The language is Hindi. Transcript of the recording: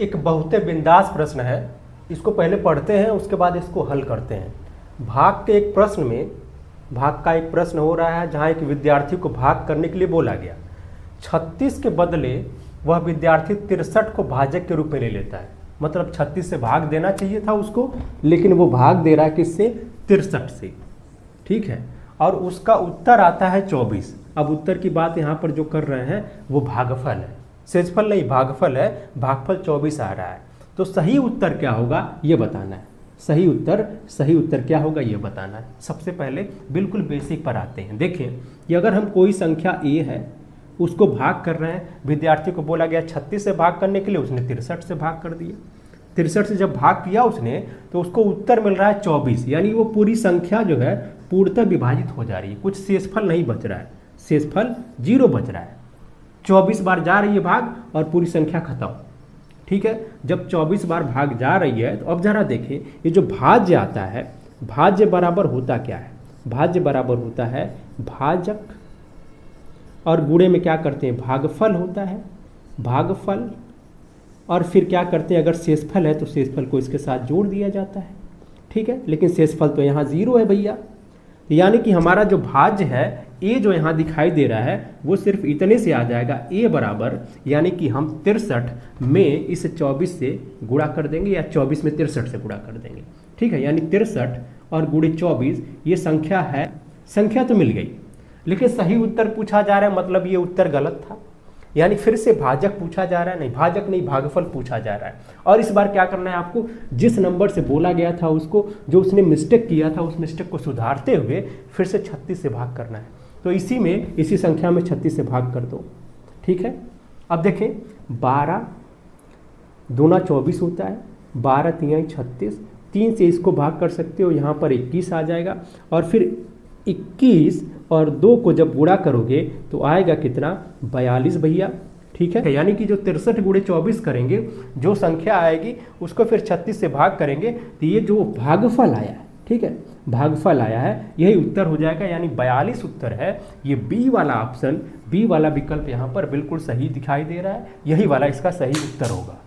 एक बहुत बिंदास प्रश्न है, इसको पहले पढ़ते हैं उसके बाद इसको हल करते हैं। भाग के एक प्रश्न में, भाग का एक प्रश्न हो रहा है जहाँ एक विद्यार्थी को भाग करने के लिए बोला गया। 36 के बदले वह विद्यार्थी 63 को भाजक के रूप में ले लेता है। मतलब 36 से भाग देना चाहिए था उसको, लेकिन वो भाग दे रहा है किससे? 63 से। ठीक है, और उसका उत्तर आता है 24। अब उत्तर की बात यहाँ पर जो कर रहे हैं वो भागफल है, शेषफल नहीं भागफल है। भागफल 24 आ रहा है, तो सही उत्तर क्या होगा ये बताना है। सही उत्तर क्या होगा ये बताना है। सबसे पहले बिल्कुल बेसिक पर आते हैं। देखिए कि अगर हम कोई संख्या a है उसको भाग कर रहे हैं, विद्यार्थी को बोला गया 36 से भाग करने के लिए, उसने 63 से भाग कर दिया। 63 से जब भाग किया उसने तो उसको उत्तर मिल रहा है 24, यानी वो पूरी संख्या जो है पूर्णतः विभाजित हो जा रही है, कुछ शेषफल नहीं बच रहा है, शेषफल 0 बच रहा है। 24 बार जा रही है भाग और पूरी संख्या खत्म। ठीक है, जब 24 बार भाग जा रही है तो अब जरा देखें ये जो भाज्य आता है, भाज्य बराबर होता क्या है? भाज्य बराबर होता है भाजक, और गुणे में क्या करते हैं? भागफल होता है, भागफल। और फिर क्या करते हैं? अगर शेषफल है तो शेषफल को इसके साथ जोड़ दिया जाता है। ठीक है, लेकिन शेषफल तो यहाँ 0 है भैया, यानी कि हमारा जो भाज्य है ए जो यहाँ दिखाई दे रहा है वो सिर्फ इतने से आ जाएगा, ए बराबर, यानी कि हम 63 में इस 24 से गुणा कर देंगे या 24 में 63 से गुणा कर देंगे। ठीक है, यानी 63 और गुणे 24 ये संख्या है। संख्या तो मिल गई, लेकिन सही उत्तर पूछा जा रहा है, मतलब ये उत्तर गलत था, यानी फिर से भाजक पूछा जा रहा है। नहीं, भाजक नहीं, भागफल पूछा जा रहा है। और इस बार क्या करना है आपको? जिस नंबर से बोला गया था उसको, जो उसने मिस्टेक किया था उस मिस्टेक को सुधारते हुए फिर से 36 से भाग करना है। तो इसी संख्या में 36 से भाग कर दो। ठीक है, अब देखें 12 दूना 24 होता है, 12 तिहाई 36, 3 से इसको भाग कर सकते हो, यहाँ पर 21 आ जाएगा। और फिर 21 और 2 को जब गुणा करोगे तो आएगा कितना? 42 भैया। ठीक है, यानी कि जो 63 गुणे 24 करेंगे, जो संख्या आएगी उसको फिर 36 से भाग करेंगे, तो ये जो भागफल आया है, ठीक है, भागफल आया है, यही उत्तर हो जाएगा, यानी 42 उत्तर है। ये बी वाला ऑप्शन, बी वाला विकल्प यहाँ पर बिल्कुल सही दिखाई दे रहा है, यही वाला इसका सही उत्तर होगा।